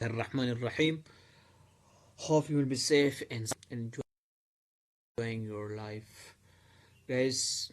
Ar-Rahman Ar-Rahim. Hope you will be safe and enjoying your life. Guys,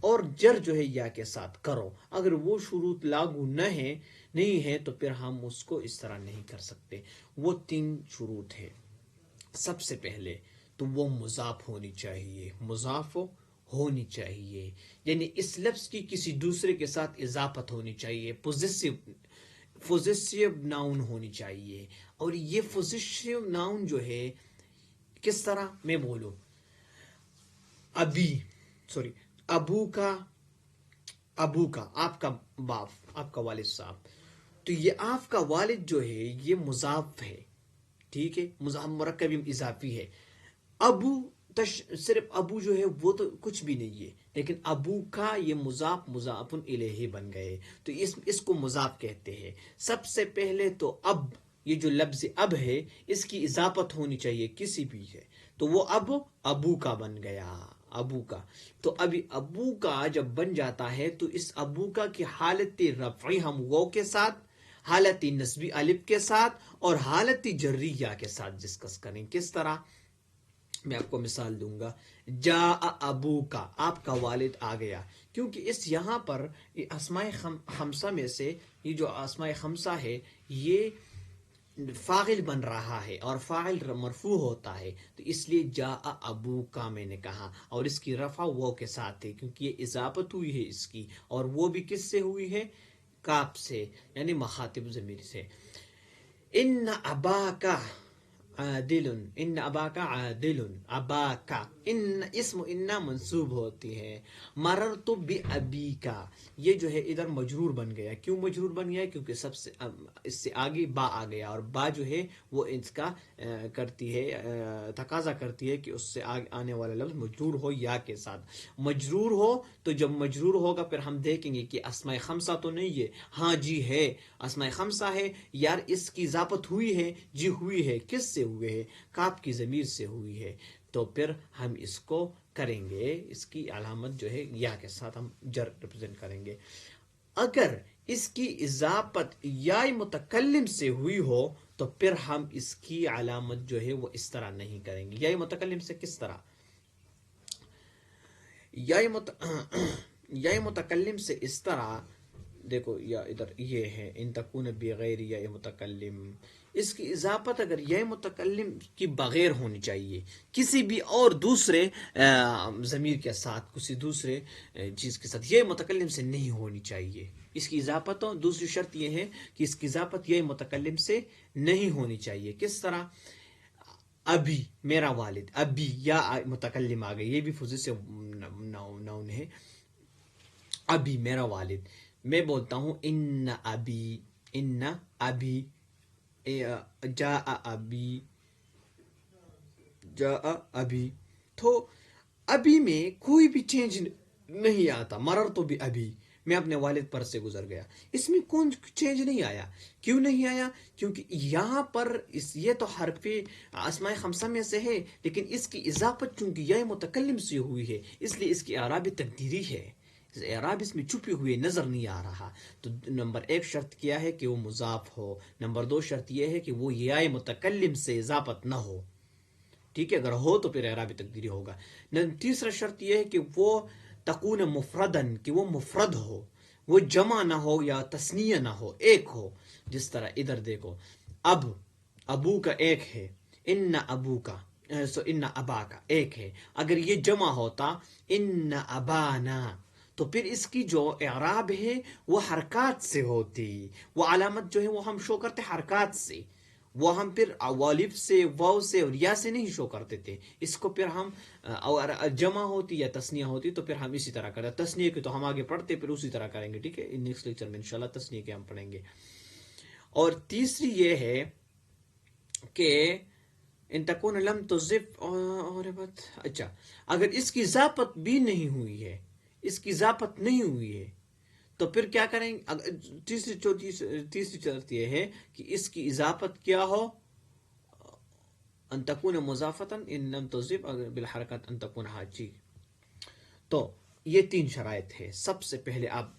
اور جر جو ہے یا کے ساتھ کرو. اگر وہ شروط لاگو نہیں ہے تو پھر ہم اس کو اس طرح نہیں کر سکتے. وہ 3 شروط ہے. سب سے پہلے تو وہ مضاف ہونی چاہیے، مضاف ہونی چاہیے، یعنی اس لفظ کی کسی دوسرے کے ساتھ اضافت ہونی چاہیے، پوزیسیو ناؤن ہونی چاہیے. اور یہ پوزیسیو ناؤن جو ہے کس طرح میں بولوں، ابو کا آپ کا باپ، آپ کا والد صاحب، تو یہ آپ کا والد جو ہے یہ مضاف ہے، ٹھیک ہے، مرکب اضافی ہے. ابو صرف ابو جو ہے وہ تو کچھ بھی نہیں ہے، لیکن ابو کا یہ مضاف الیہ بن گئے، تو اس کو مضاف کہتے ہیں. سب سے پہلے تو اب، یہ جو لفظ اب ہے اس کی اضافت ہونی چاہیے کسی بھی ہے، تو وہ ابو کا بن گیا، ابو کا. تو ابھی ابو کا جب بن جاتا ہے تو اس ابو کا کی حالت رفعی ہم وہ کے ساتھ، حالت نصبی الف کے ساتھ، اور حالت جری یا کے ساتھ ڈسکس کریں. کس طرح، میں آپ کو مثال دوں گا. جا ابو کا، آپ کا والد آ گیا، کیونکہ اس یہاں پر اسماء خمسہ میں سے یہ جو اسماء خمسہ ہے یہ فاعل بن رہا ہے اور فاعل مرفوع ہوتا ہے، تو اس لیے جا ابو کا میں نے کہا، اور اس کی رفع وہ کے ساتھ ہے کیونکہ یہ اضافت ہوئی ہے اس کی، اور وہ بھی کس سے ہوئی ہے، کاف سے، یعنی مخاطب ضمیر سے. ان اباکا عادل، ان اباکا عادل، اباکا ان اسم انا منصوب ہوتی ہے. مررت بابیکا، یہ جو ہے ادھر مجرور بن گیا. کیوں مجرور بن گیا؟ کیونکہ اس سے آگے با آ گیا، اور با جو ہے وہ اس کا کرتی ہے، تقاضا کرتی ہے کہ اس سے آنے والا لفظ مجرور ہو یا کے ساتھ. مجرور ہو تو جب مجرور ہوگا پھر ہم دیکھیں گے کہ اسماء خمسہ تو نہیں ہے. ہاں جی ہے، اسماء خمسہ ہے یار. اس کی اضافت ہوئی ہے، جی ہوئی ہے. کس سے ہوئے ہے؟ کاف کی ضمیر سے ہوئی ہے. تو پھر ہم اس کو کریں گے، اس کی علامت جو ہے یا کے ساتھ ہم جر ریپرزینٹ کریں گے. اگر اس کی اضافت یا متکلم سے ہوئی ہو تو پھر ہم اس کی علامت جو ہے وہ اس طرح نہیں کریں گے. یا متکلم سے کس طرح، یا متکلم سے اس طرح، دیکھو یا ادھر یہ ہے ان تکون بغیر یا متکلم، اس کی اضافت اگر یا متکلم کی بغیر ہونی چاہیے، کسی بھی اور دوسرے ضمیر کے ساتھ، کسی دوسرے چیز کے ساتھ، یہ متکلم سے نہیں ہونی چاہیے. اس کی اضافت ہو، دوسری شرط یہ ہے کہ اس کی اضافت یہ متکلم سے نہیں ہونی چاہیے. کس طرح، ابھی میرا والد، ابھی یا متکلم آ گئے، یہ بھی پوزیسیو ناؤن ہے. ابھی میرا والد، میں بولتا ہوں ان ابی جا ابی، تو ابھی میں کوئی بھی چینج نہیں آتا. مرر تو بھی ابھی، میں اپنے والد پر سے گزر گیا، اس میں کون چینج نہیں آیا. کیوں نہیں آیا؟ کیونکہ یہاں پر یہ تو حرف اسماء خمسہ میں سے ہے، لیکن اس کی اضافت چونکہ یا متکلم سے ہوئی ہے اس لیے اس کی اعراب تقدیری ہے، اعراب اس میں چھپے ہوئے نظر نہیں آ رہا. تو نمبر 1 شرط کیا ہے کہ وہ مضاف ہو. نمبر 2 شرط یہ ہے کہ وہ یا متکلم سے اضافت نہ ہو. ٹھیک ہے، اگر ہو تو پھر اعراب تقدیری ہوگا. تیسرا شرط یہ ہے کہ وہ تکون مفردن، کہ وہ مفرد ہو، وہ جمع نہ ہو یا تثنیہ نہ ہو، ایک ہو. جس طرح ادھر دیکھو، ابو کا ایک ہے، ان ابو کا ان ابا کا ایک ہے. اگر یہ جمع ہوتا ان ابانا تو پھر اس کی جو اعراب ہے وہ حرکات سے ہوتی، وہ علامت جو ہے وہ ہم شو کرتے حرکات سے، وہ ہم پھر والف سے، واو سے اور یا سے نہیں شو کرتے تھے. اس کو پھر ہم جمع ہوتی یا تثنیہ ہوتی تو پھر ہم اسی طرح کرتے. تثنیہ کی تو ہم آگے پڑھتے پھر اسی طرح کریں گے. ٹھیک ہے، نیکسٹ لیکچر میں انشاءاللہ تثنیہ کے ہم پڑھیں گے. اور تیسری یہ ہے کہ ان تکون لم تضف، اور بات اچھا، اگر اس کی اضافت بھی نہیں ہوئی ہے، اس کی اضافت نہیں ہوئی ہے تو پھر کیا کریں گے؟ تیسری شرط یہ ہے کہ اس کی اضافت کیا ہو، ان تکون مضافتن ان لم تضف بالحرکت ان تکون حاجی. تو یہ 3 شرائط ہے. سب سے پہلے آپ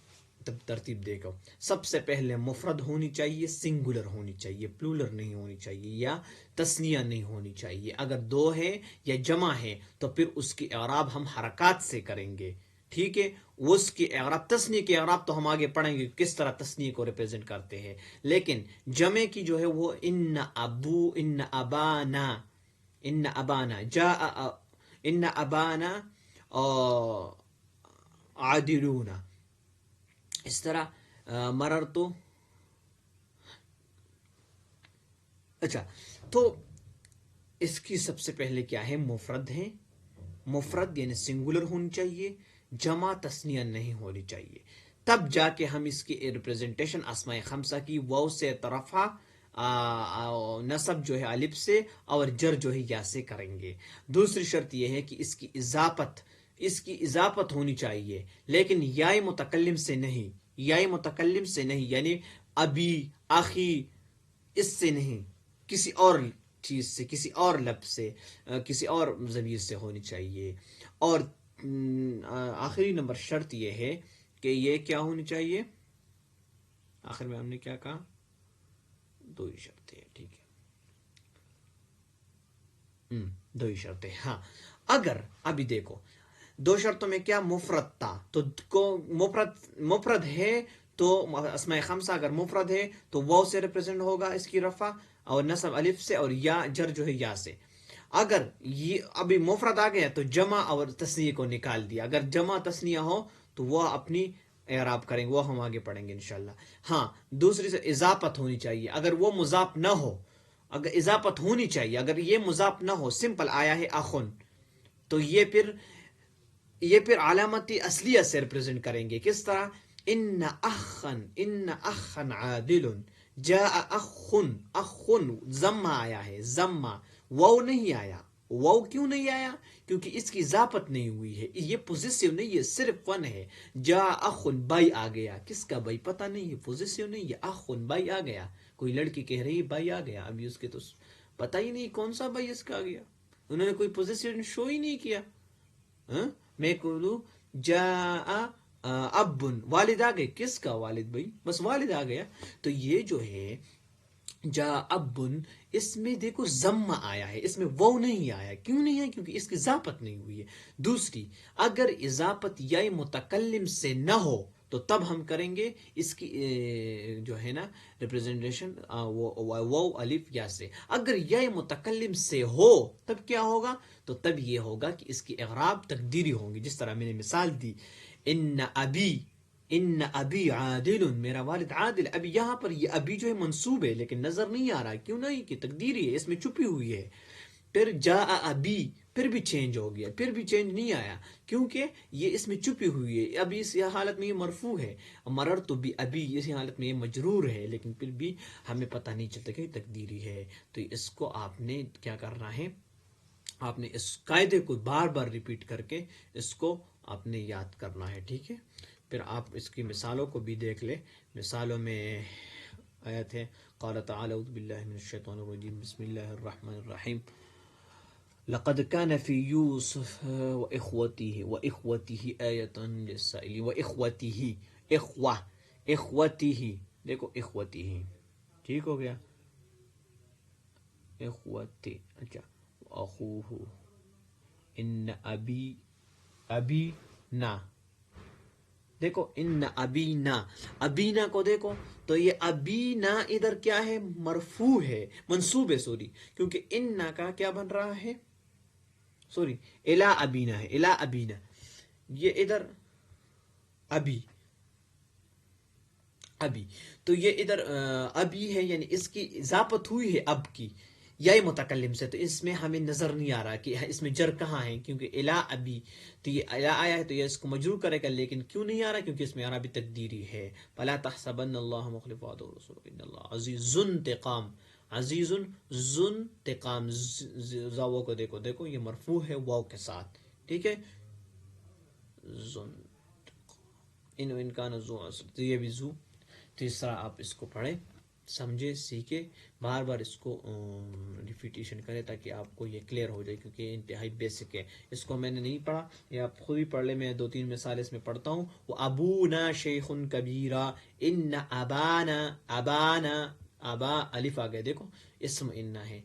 ترتیب دیکھو، سب سے پہلے مفرد ہونی چاہیے، سنگولر ہونی چاہیے، پلورل نہیں ہونی چاہیے، یا تثنیہ نہیں ہونی چاہیے. اگر 2 ہے یا جمع ہے تو پھر اس کی اعراب ہم حرکات سے کریں گے. ٹھیک ہے. اس کی اعراب تثنیہ کی اعراب تو ہم آگے پڑھیں گے کس طرح تثنیہ کو ریپرزینٹ کرتے ہیں، لیکن جمع کی جو ہے وہ ان ابو ان ابانا، ان ابانا جاء، ان ابانا عادلون، اس طرح مررتو. اچھا، تو اس کی سب سے پہلے کیا ہے، مفرد ہے، مفرد یعنی سنگولر ہونی چاہیے، جمع تثنیہ نہیں ہونی چاہیے، تب جا کے ہم اس کی ریپرزنٹیشن اسماء خمسہ کی واو سے طرفہ نصب جو ہے الف سے اور جر جو ہے یا سے کریں گے. دوسری شرط یہ ہے کہ اس کی اضافت ہونی چاہیے، لیکن یائے متکلم سے نہیں، یائے متکلم سے نہیں، یعنی ابی، آخی، اس سے نہیں، کسی اور چیز سے، کسی اور لفظ سے، کسی اور ضمیر سے ہونی چاہیے. اور آخری نمبر شرط یہ ہے کہ یہ کیا ہونی چاہیے، آخر میں ہم نے کیا کہا، دو ہی شرطیں ہیں، ٹھیک ہے، دو ہی شرطیں. ہاں، اگر ابھی دیکھو دو شرطوں میں کیا، مفرد تھا تو مفرد ہے تو اسماء خمسہ اگر مفرد ہے تو واو سے ریپرزینٹ ہوگا اس کی رفع، اور نصب الف سے، اور یا جر جو ہے یا سے. اگر یہ ابھی مفرد آ گیا تو جمع اور تثنیہ کو نکال دیا، اگر جمع تثنیہ ہو تو وہ اپنی اعراب کریں گے، وہ ہم آگے پڑھیں گے انشاءاللہ. ہاں، دوسری سے اضافت ہونی چاہیے، اگر وہ مضاف نہ ہو، اگر اضافت ہونی چاہیے، اگر یہ مضاف نہ ہو، سمپل آیا ہے اخن، تو یہ پھر علامتی اصلیت سے ریپرزینٹ کریں گے، کس طرح، ان اخن عادل، جاء اخن، اخن ضمہ آیا ہے، ضمہ، واو نہیں آیا. واو کیوں نہیں آیا، کیونکہ اس کی اضافت نہیں ہوئی ہے، یہ پوزیسیو نہیں ہے، صرف ون ہے. جا اخن، بھائی آ گیا، کس کا بھائی پتہ نہیں ہے، پوزیسیو نہیں ہے، اخن بھائی آ گیا. کوئی لڑکی کہہ رہی ہے بھائی آ گیا، ابھی اس کے تو پتہ ہی نہیں کون سا بھائی اس کا آ گیا، انہوں نے کوئی پوزیسیو شو ہی نہیں کیا. میں بولوں جا اب، والد آ گئے، کس کا والد بھائی، بس والد آ گیا. تو یہ جو ہے جا اب، اس میں دیکھو ضمہ آیا ہے، اس میں وہ نہیں آیا، کیوں نہیں ہے، کیونکہ اس کی اضافت نہیں ہوئی ہے. دوسری، اگر اضافت یا متکلم سے نہ ہو تو تب ہم کریں گے اس کی جو ہے نا ریپرزنٹیشن واو الف یا سے. اگر یا متکلم سے ہو تب کیا ہوگا، تو تب یہ ہوگا کہ اس کی اعراب تقدیری ہوں گی، جس طرح میں نے مثال دی، ان ابی عادل، میرا والد عادل. ابھی یہاں پر یہ ابھی جو ہے منصوب ہے لیکن نظر نہیں آ رہا، کیوں نہیں، کہ تقدیری ہے، اس میں چھپی ہوئی ہے. پھر جا ابی، پھر بھی چینج ہو گیا، پھر بھی چینج نہیں آیا، کیونکہ یہ اس میں چھپی ہوئی ہے. ابھی اس حالت میں یہ مرفوع ہے، مرر تو بھی ابھی اسی حالت میں یہ مجرور ہے، لیکن پھر بھی ہمیں پتہ نہیں چلتا کہ تقدیری ہے. تو اس کو آپ نے کیا کرنا ہے، آپ نے اس قاعدے کو بار بار ریپیٹ کر کے اس کو آپ نے یاد کرنا ہے، ٹھیک ہے. پھر آپ اس کی مثالوں کو بھی دیکھ لیں. مثالوں میں آیت ہے، قال تعالی اعوذ باللہ من الشیطان الرجیم، بسم اللہ الرحمن الرحیم، لقد كان في يوسف وإخوته آية للسائل، وإخوته، إخوته، دیکھو اخوته، ٹھیک ہو گیا، اخوتی. اچھا، اخوہ، ان ابی نا، دیکھو ان ابینا، ابینا کو دیکھو تو یہ ابینا ادھر کیا ہے، مرفوع ہے، منصوب ہے، سوری، کیونکہ اننا کا کیا بن رہا ہے، سوری، الا ابینا ہے، الا ابینا، یہ ادھر ابی، تو یہ ادھر ابی ہے، یعنی اس کی اضافت ہوئی ہے اب کی یا متکلم سے، تو اس میں ہمیں نظر نہیں آ رہا کہ اس میں جر کہاں ہے، کیونکہ الا ابی، تو یہ الا آیا ہے تو یہ اس کو مجرور کرے گا، لیکن کیوں نہیں آ رہا، کیونکہ اس میں عربی تقدیری ہے. فلا تحسبن اللہ مخلف وعدہ ورسولہ ان اللہ عزیز انتقام، عزیز ذو انتقام، زاو کو دیکھو یہ مرفوع ہے واو کے ساتھ، ٹھیک ہے، ذو ان کا نزو، تو یہ بھی زو. تو اس طرح آپ اس کو پڑھیں، سمجھے، سیکھے، بار بار اس کو ریپیٹیشن کریں تاکہ آپ کو یہ کلیئر ہو جائے، کیونکہ یہ انتہائی بیسک ہے. اس کو میں نے نہیں پڑھا، یہ آپ خود ہی پڑھ لیں، میں 2-3 مثال اس میں پڑھتا ہوں. وہ ابونا شیخ کبیرہ، ان ابانا، ابا الف آ گیا، دیکھو اسم اننا ہے،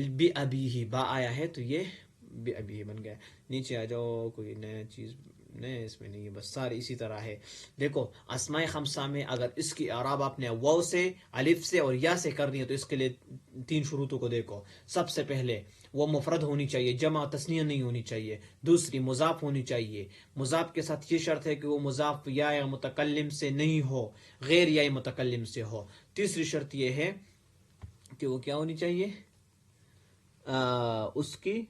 بی ابی ہی با آیا ہے تو یہ بی ابی ہی بن گیا. نیچے آ جاؤ، کوئی نیا چیز نہیں اس میں نہیں ہے، بس سارے اسی طرح ہے. دیکھو اسماء خمسہ میں اگر اس کی اعراب آپ نے واو سے، الف سے اور یا سے کرنی ہے تو اس کے لیے 3 شروطوں کو دیکھو. سب سے پہلے وہ مفرد ہونی چاہیے، جمع تثنیہ نہیں ہونی چاہیے. دوسری مضاف ہونی چاہیے، مضاف کے ساتھ یہ شرط ہے کہ وہ مضاف یا متکلم سے نہیں ہو، غیر یا متکلم سے ہو. تیسری شرط یہ ہے کہ وہ کیا ہونی چاہیے، اس کی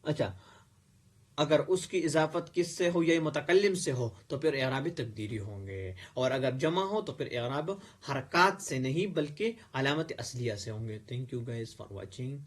اچھا اگر اس کی اضافت کس سے ہو یا متکلم سے ہو تو پھر اعراب تقدیری ہوں گے، اور اگر جمع ہو تو پھر اعراب حرکات سے نہیں بلکہ علامت اصلیہ سے ہوں گے. Thank you guys for watching.